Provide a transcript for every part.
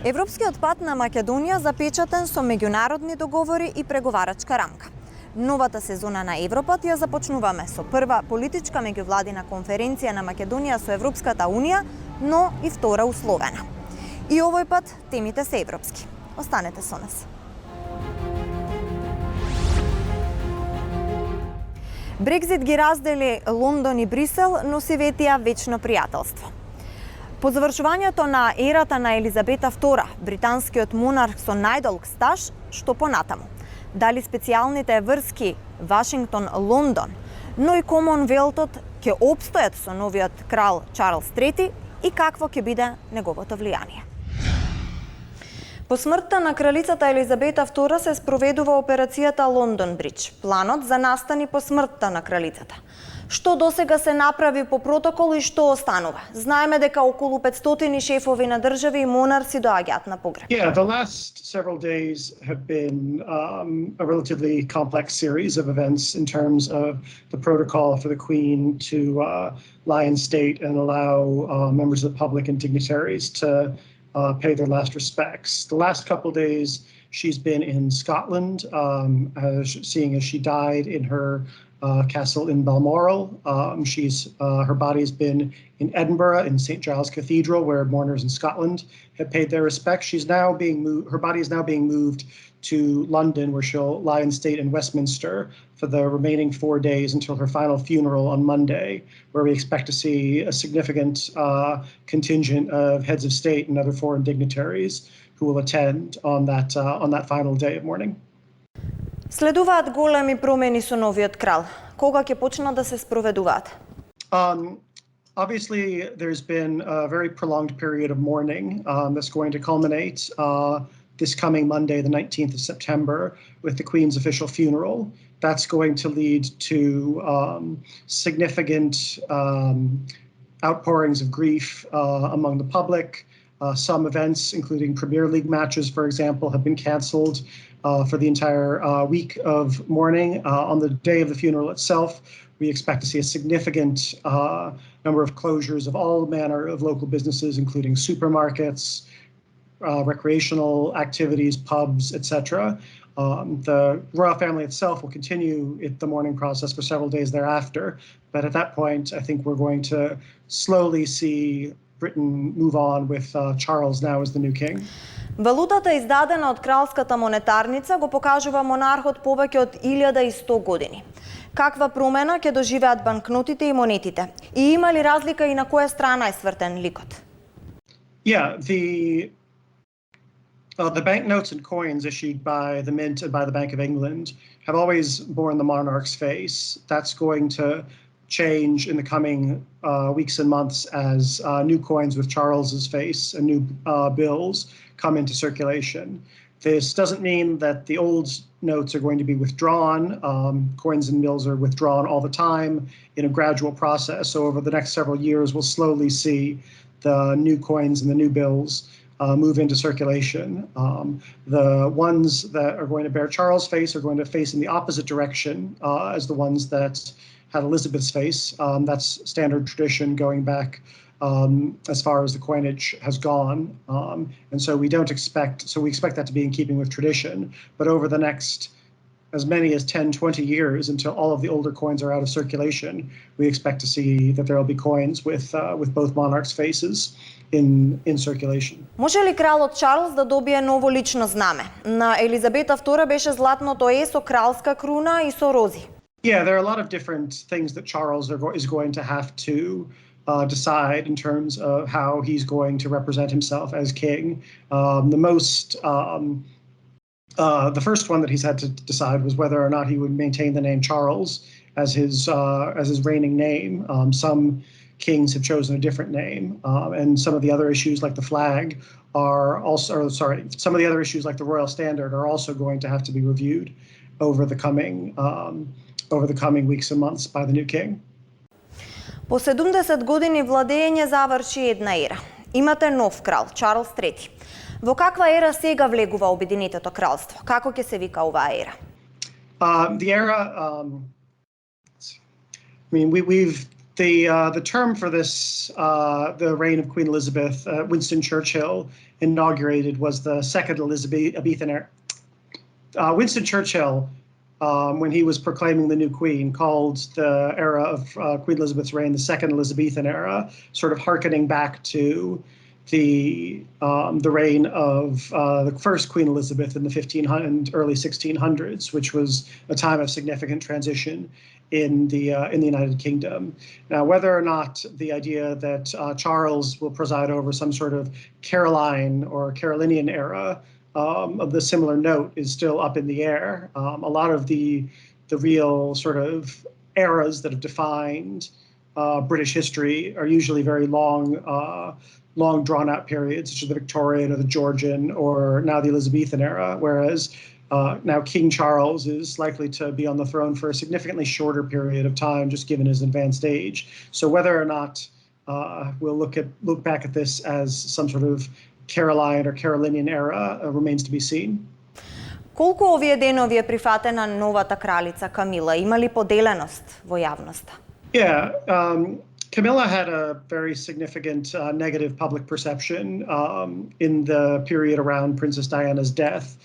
Европскиот пат на Македонија запечатен со меѓународни договори и преговарачка рамка. Новата сезона на Европат ја започнуваме со прва политичка меѓувладина конференција на Македонија со Европската Унија, но и втора условена. И овој пат темите се европски. Останете со нас. Брекзит ги раздели Лондон и Брисел, но си ветија вечно пријателство. По завршувањето на ерата на Елизабета II, британскиот монарх со најдолг стаж, што понатаму? Дали специјалните врски Вашингтон-Лондон, но и комонвелтот ќе опстојат со новиот крал Чарлс III и какво ќе биде неговото влијание? По смртта на кралицата Елизабета II се спроведува операцијата Лондон Бридж, планот за настани по смртта на кралицата. Што досега се направи по протокол и што останува? Знаеме дека околу 500 шефови на држави и монарси доаѓаат на погреб. Yeah, the last several days have been a relatively complex series of events in terms of the protocol for the Queen to lie in state and allow members of the public and dignitaries to pay their last respects. The last couple of days, she's been in Scotland, seeing as she died in her castle in Balmoral. Her body's been in Edinburgh in St. Giles Cathedral, where mourners in Scotland have paid their respects. She's now being moved. Her body is now being moved to London, where she'll lie in state in Westminster for the remaining 4 days until her final funeral on Monday, where we expect to see a significant contingent of heads of state and other foreign dignitaries who will attend on that final day of mourning. Следуваат големи промени со новиот крал. Кога ќе почнат да се спроведуваат? Obviously, there's been a very prolonged period of mourning that's going to culminate this coming Monday, the 19th of September, with the Queen's official funeral. That's going to lead to significant outpourings of grief among the public. Some events, including Premier League matches, for example, have been cancelled for the entire week of mourning. On the day of the funeral itself, we expect to see a significant number of closures of all manner of local businesses, including supermarkets, recreational activities, pubs, etc. The royal family itself will continue the mourning process for several days thereafter. But at that point, I think we're going to slowly see Britain move on with Charles now as the new king. Валутата издадена од кралската монетарница го покажува монархот повеќе од 1100 години. Каква промена ќе доживеат банкнотите и монетите? И има ли разлика и на која страна е свртен ликот? Yeah, the banknotes and coins issued by the Mint and by the Bank of England have always borne the monarch's face. That's going to change in the coming weeks and months as new coins with Charles's face and new bills come into circulation. This doesn't mean that the old notes are going to be withdrawn. Coins and bills are withdrawn all the time in a gradual process. So over the next several years, we'll slowly see the new coins and the new bills move into circulation. The ones that are going to bear Charles' face are going to face in the opposite direction as the ones that had Elizabeth's face. That's standard tradition going back as far as the coinage has gone. And so we expect that to be in keeping with tradition. But over the next as many as 10, 20 years, until all of the older coins are out of circulation, we expect to see that there will be coins with both monarchs' faces in circulation. Може ли кралот Чарлс да добие ново лично знаме? На Елизабета II беше златното Е со кралска круна и со рози. Yeah, there are a lot of different things that Charles is going to have to decide in terms of how he's going to represent himself as king. The first one that he's had to decide was whether or not he would maintain the name Charles as his reigning name. Some kings have chosen a different name, and some of the other issues like the flag some of the other issues like the royal standard are also going to have to be reviewed over the coming weeks and months by the new king. По 70 години владење заврши една ера. Имате нов крал, Чарлс III. Во каква ера сега влегува Обединетото кралство? Како ќе се вика оваа ера? The era, we've The term for this, the reign of Queen Elizabeth, Winston Churchill inaugurated, was the second Elizabethan era. Winston Churchill, when he was proclaiming the new queen, called the era of Queen Elizabeth's reign the second Elizabethan era, sort of hearkening back to the reign of the first Queen Elizabeth in the 1500s and early 1600s, which was a time of significant transition in the United Kingdom. Now, whether or not the idea that Charles will preside over some sort of Caroline or Carolinian era of the similar note is still up in the air. A lot of the real sort of eras that have defined British history are usually very long drawn out periods, such as the Victorian or the Georgian or now the Elizabethan era, whereas now King Charles is likely to be on the throne for a significantly shorter period of time, just given his advanced age. So whether or not we'll look back at this as some sort of Caroline or Carolinian era remains to be seen. Колку овие денови е прифатена новата кралица Камила? Има ли поделеност во јавноста? Yeah, Camilla had a very significant negative public perception in the period around Princess Diana's death.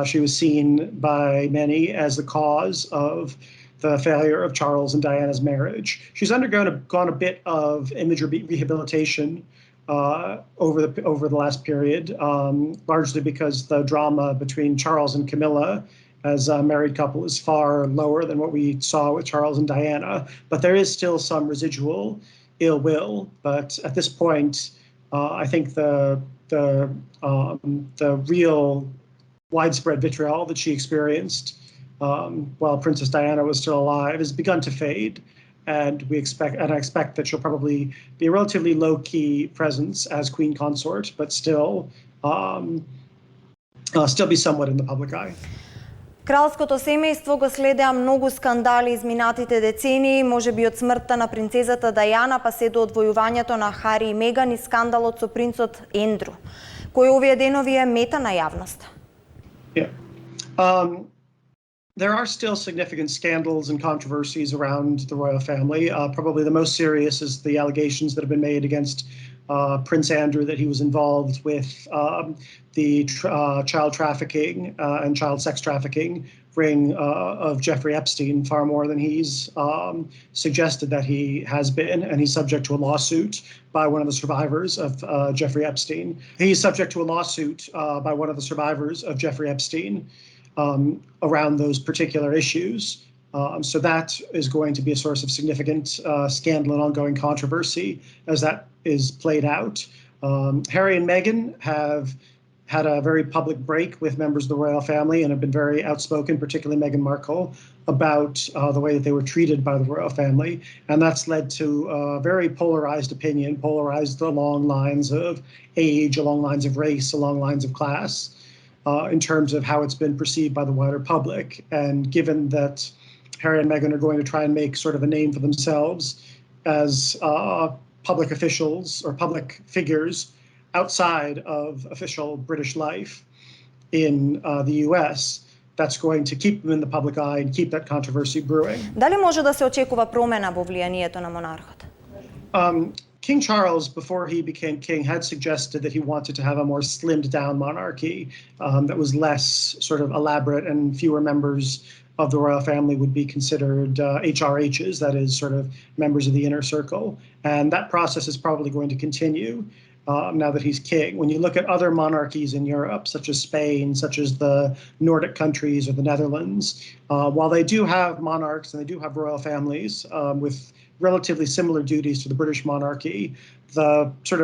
She was seen by many as the cause of the failure of Charles and Diana's marriage. She's undergone a bit of image rehabilitation over the last period, largely because the drama between Charles and Camilla as a married couple is far lower than what we saw with Charles and Diana. But there is still some residual ill will. But at this point, I think the real widespread vitriol that she experienced while Princess Diana was still alive has begun to fade. And I expect that she'll probably be a relatively low-key presence as queen consort, but still be somewhat in the public eye. Кралското семејство го следеа многу скандали изминатите децении, можеби од смртта на принцезата Дајана па се до одвојувањето на Хари и Меган и скандалот со принцот Ендру, кој овие денови е мета на јавноста. Yeah. There are still significant scandals and controversies around the royal family. Probably the most serious is the allegations that have been made against Prince Andrew that he was involved with the child trafficking and child sex trafficking ring of Jeffrey Epstein, far more than he's suggested that he has been, and he's subject to a lawsuit by one of the survivors of Jeffrey Epstein. He's subject to a lawsuit by one of the survivors of Jeffrey Epstein around those particular issues. So that is going to be a source of significant scandal and ongoing controversy as that is played out. Harry and Meghan have had a very public break with members of the royal family and have been very outspoken, particularly Meghan Markle, about the way that they were treated by the royal family. And that's led to a very polarized opinion, polarized along lines of age, along lines of race, along lines of class, in terms of how it's been perceived by the wider public. And given that Harry and Meghan are going to try and make sort of a name for themselves as public officials or public figures outside of official British life in the US, that's going to keep them in the public eye and keep that controversy brewing. Дали може да се очекува промена во влијанието на монархот? King Charles, before he became king, had suggested that he wanted to have a more slimmed down monarchy that was less sort of elaborate and fewer members of the royal family would be considered HRHs, that is sort of members of the inner circle. And that process is probably going to continue now that he's king. When you look at other monarchies in Europe, such as Spain, such as the Nordic countries or the Netherlands, while they do have monarchs and they do have royal families with relatively similar duties to the British monarchy, the sort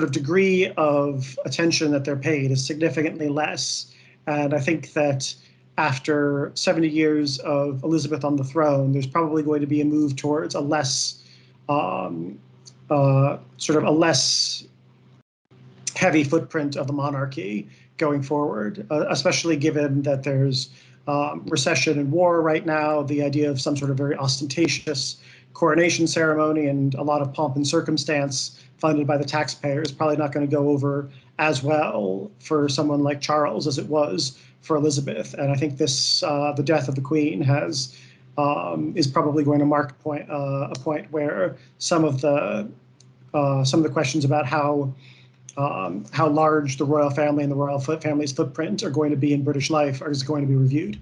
of degree of attention that they're paid is significantly less. And I think that after 70 years of Elizabeth on the throne, there's probably going to be a move towards a less heavy footprint of the monarchy going forward, especially given that there's recession and war right now, the idea of some sort of very ostentatious coronation ceremony and a lot of pomp and circumstance funded by the taxpayer is probably not going to go over as well for someone like Charles as it was for Elizabeth. And I think the death of the Queen has is probably going to mark a point where some of the questions about how large the royal family and the royal family's footprint are going to be in British life is going to be reviewed.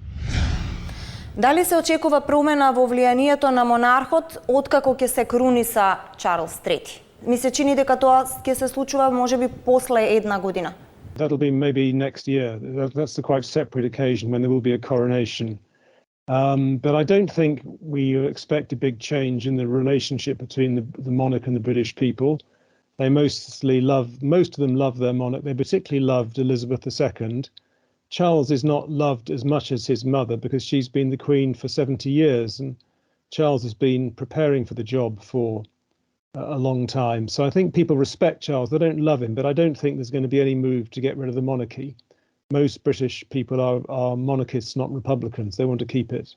Дали се очекува промена во влијанието на монархот откако ќе се круниса Чарлс III? Ми се чини дека тоа ќе се случува можеби после една година. That'll be maybe next year. That's a quite separate occasion when there will be a coronation. But I don't think we expect a big change in the relationship between the monarch and the British people. Most of them love their monarch. They particularly loved Elizabeth II. Charles is not loved as much as his mother because she's been the Queen for 70 years and Charles has been preparing for the job for a long time. So I think people respect Charles. They don't love him, but I don't think there's going to be any move to get rid of the monarchy. Most British people are monarchists, not republicans. They want to keep it.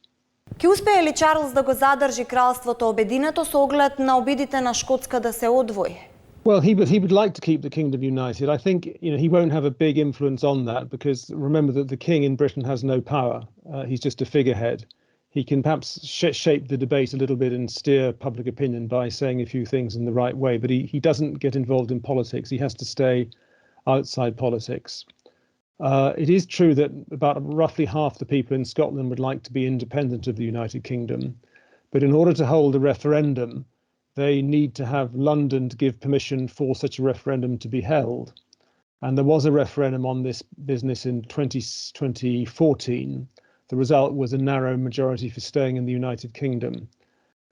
Ке успее ли Чарлс да го задржи кралството обединето со оглед на обидите на Шкотска да се одвои? Well, he would like to keep the kingdom united. I think he won't have a big influence on that because remember that the king in Britain has no power. He's just a figurehead. He can perhaps shape the debate a little bit and steer public opinion by saying a few things in the right way, but he doesn't get involved in politics. He has to stay outside politics. It is true that about roughly half the people in Scotland would like to be independent of the United Kingdom, but in order to hold a referendum, they need to have London to give permission for such a referendum to be held. And there was a referendum on this business in 2014. The result was a narrow majority for staying in the United Kingdom.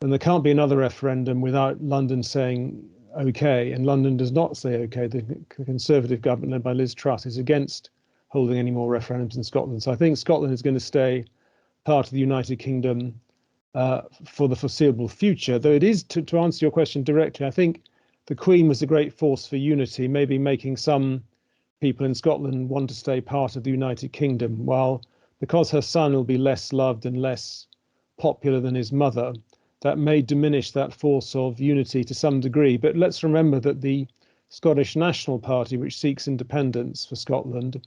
And there can't be another referendum without London saying okay, and London does not say okay. The Conservative government led by Liz Truss is against holding any more referendums in Scotland. So I think Scotland is going to stay part of the United Kingdom for the foreseeable future. Though it is, to answer your question directly, I think the Queen was a great force for unity, maybe making some people in Scotland want to stay part of the United Kingdom, while because her son will be less loved and less popular than his mother, that may diminish that force of unity to some degree. But let's remember that the Scottish National Party, which seeks independence for Scotland,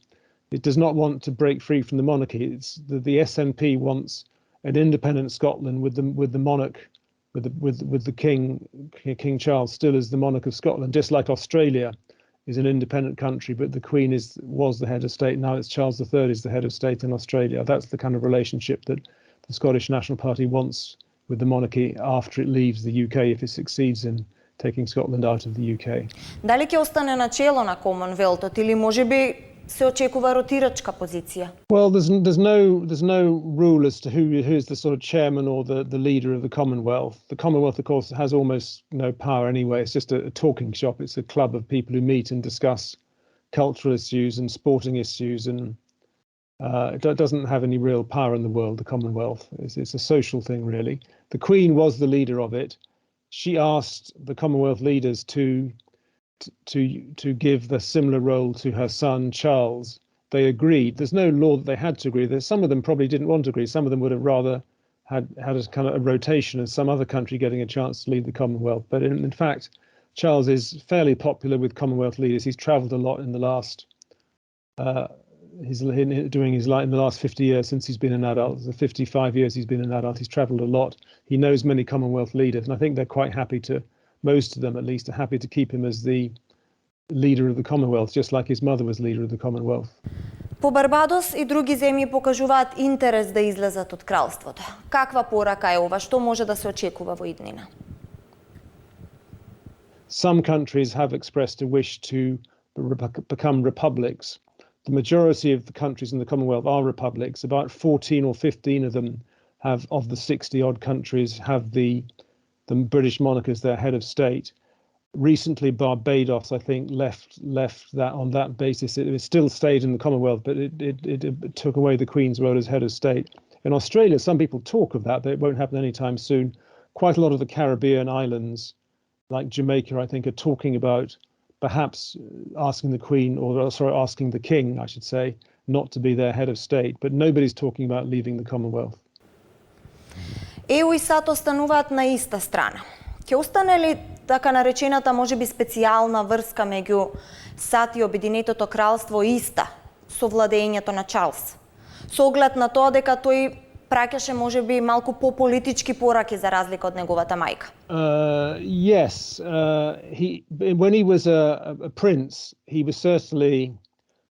it does not want to break free from the monarchy. It's the SNP wants an independent Scotland with the monarch, with the King Charles still as the monarch of Scotland, just like Australia is an independent country, but the Queen was the head of state. Now it's Charles III is the head of state in Australia. That's the kind of relationship that the Scottish National Party wants with the monarchy after it leaves the UK, if it succeeds in taking Scotland out of the UK. Дали ќе остане на чело на комонвелтот или можеби се очекува ротирачка позиција? Well, there's no rule as to who's the sort of chairman or the leader of the Commonwealth. The Commonwealth, of course, has almost no power anyway. It's just a talking shop. It's a club of people who meet and discuss cultural issues and sporting issues, and it doesn't have any real power in the world, the Commonwealth. It's a social thing, really. The Queen was the leader of it. She asked the Commonwealth leaders to give the similar role to her son Charles. They agreed. There's no law that they had to agree. Some of them probably didn't want to agree. Some of them would have rather had a kind of a rotation as some other country getting a chance to lead the Commonwealth. But in fact, Charles is fairly popular with Commonwealth leaders. He's travelled a lot in the last. He's doing his life in the last 50 years since he's been an adult. The 55 years he's been an adult. He's travelled a lot. He knows many Commonwealth leaders, and I think they're quite happy to. Most of them, at least, are happy to keep him as the leader of the Commonwealth, just like his mother was leader of the Commonwealth. По Барбадос и други земји покажуваат интерес да излезат од кралството. Каква порака е ова? Што може да се очекува во иднина? Some countries have expressed a wish to become republics. The majority of the countries in the Commonwealth are republics. About 14 or 15 of them have, of the 60-odd countries, have the British monarch as their head of state. Recently, Barbados, I think, left that on that basis. It still stayed in the Commonwealth, but it took away the Queen's role as head of state. In Australia, some people talk of that, but it won't happen anytime soon. Quite a lot of the Caribbean islands, like Jamaica, I think, are talking about perhaps asking the Queen, asking the King, I should say, not to be their head of state. But nobody's talking about leaving the Commonwealth. ЕУ и САД остануваат на иста страна. Ќе остане ли така наречената можеби специјална врска меѓу САД и Обединетото кралство иста со владењето на Чарлс? Со оглед на тоа дека тој праќаше можеби малку пополитички пораки за разлика од неговата мајка. Yes, when he was a prince, he was certainly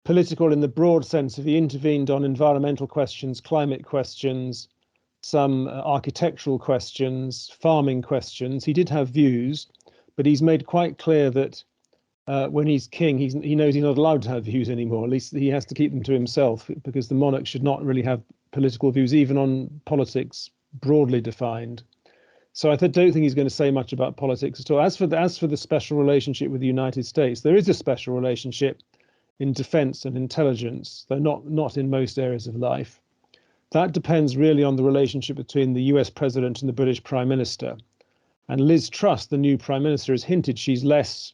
political in the broad sense of he intervened on environmental questions, climate questions, some architectural questions, farming questions. He did have views, but he's made quite clear that when he's king, he knows he's not allowed to have views anymore. At least he has to keep them to himself, because the monarch should not really have political views, even on politics broadly defined. So I don't think he's going to say much about politics at all. As for the special relationship with the United States, there is a special relationship in defense and intelligence, though not in most areas of life. That depends really on the relationship between the US president and the British prime minister. And Liz Truss, the new prime minister, has hinted she's less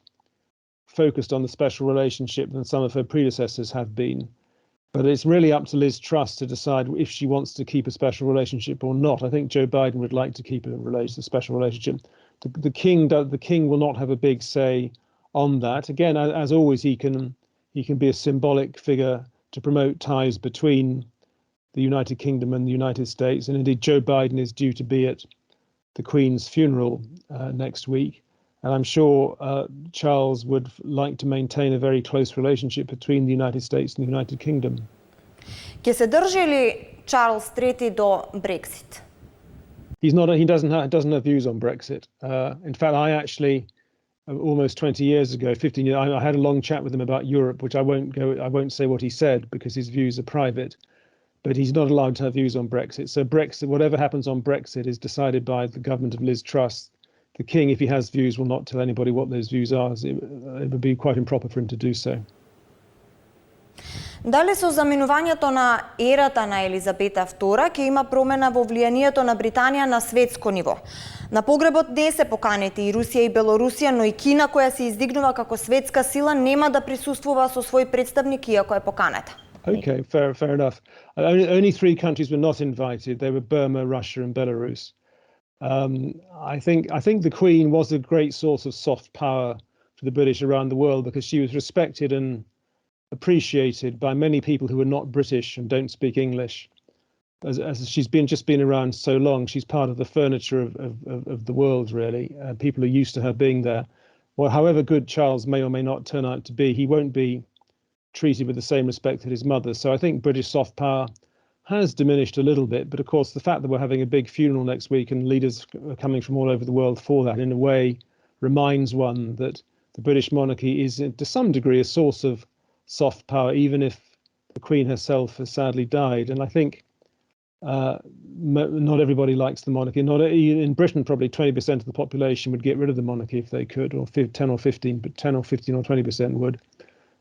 focused on the special relationship than some of her predecessors have been. But it's really up to Liz Truss to decide if she wants to keep a special relationship or not. I think Joe Biden would like to keep a special relationship. The king will not have a big say on that. Again, as always, he can be a symbolic figure to promote ties between the United Kingdom and the United States. And indeed, Joe Biden is due to be at the Queen's funeral next week. And I'm sure Charles would like to maintain a very close relationship between the United States and the United Kingdom. Ќе се држи ли Чарлс III до Брексит? He doesn't have views on Brexit. In fact, I actually almost 20 years ago, 15 years, I had a long chat with him about Europe, which I won't say what he said because his views are private. But he's not allowed to have views on Brexit. So Brexit, whatever happens on Brexit, is decided by the government of Liz Truss. The king, if he has views, will not tell anybody what those views are. It would be quite improper for him to do so. Дали со заминувањето на ерата на Елизабета II ќе има промена во влијанието на Британија на светско ниво? На погребот не се поканети и Русија и Белорусија, но и Кина, која се издигнува како светска сила, нема да присуствува со свој представник иако е поканета. Okay, fair enough. Only 3 countries were not invited. They were Burma, Russia, and Belarus. I think the Queen was a great source of soft power for the British around the world because she was respected and appreciated by many people who are not British and don't speak English. As she's just been around so long, she's part of the furniture of the world, really. People are used to her being there. Well, however good Charles may or may not turn out to be, he won't be treated with the same respect as his mother. So I think British soft power has diminished a little bit. But of course, the fact that we're having a big funeral next week and leaders are coming from all over the world for that, in a way, reminds one that the British monarchy is, to some degree, a source of soft power, even if the Queen herself has sadly died. And I think not everybody likes the monarchy. In Britain, probably 20% of the population would get rid of the monarchy if they could, or 10 or 15, but 10 or 15 or 20% would.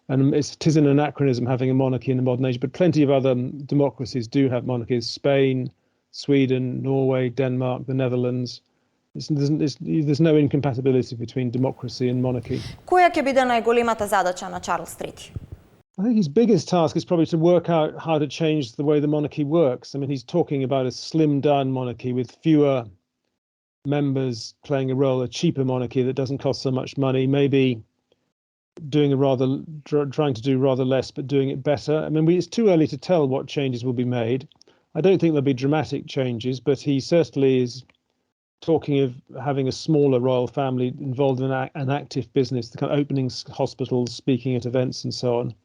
And it is an anachronism having a monarchy in the modern age, but plenty of other democracies do have monarchies. Spain, Sweden, Norway, Denmark, the Netherlands. There's no incompatibility between democracy and monarchy. Која ќе биде најголемата задача на Чарлс III? I think his biggest task is probably to work out how to change the way the monarchy works. I mean, he's talking about a slimmed-down monarchy with fewer members playing a role, a cheaper monarchy that doesn't cost so much money, maybe trying to do rather less, but doing it better. I mean, it's too early to tell what changes will be made. I don't think there'll be dramatic changes, but he certainly is talking of having a smaller royal family involved in an active business, the kind of opening hospitals, speaking at events and so on.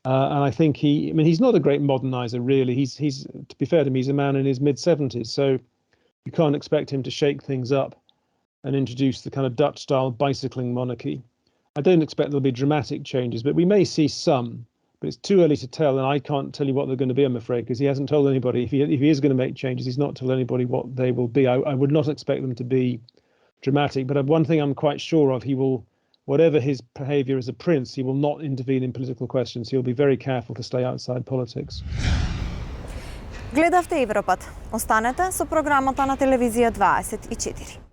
And I think he's not a great modernizer, really. He's to be fair to him, he's a man in his mid-70s, so you can't expect him to shake things up and introduce the kind of Dutch-style bicycling monarchy. I don't expect there'll be dramatic changes, but we may see some. But it's too early to tell, and I can't tell you what they're going to be, I'm afraid, because he hasn't told anybody. If he is going to make changes, he's not told anybody what they will be. I would not expect them to be dramatic, but one thing I'm quite sure of, whatever his behaviour as a prince, he will not intervene in political questions. He'll be very careful to stay outside politics. Гледавте Европат. Останете со програмата на телевизија 24.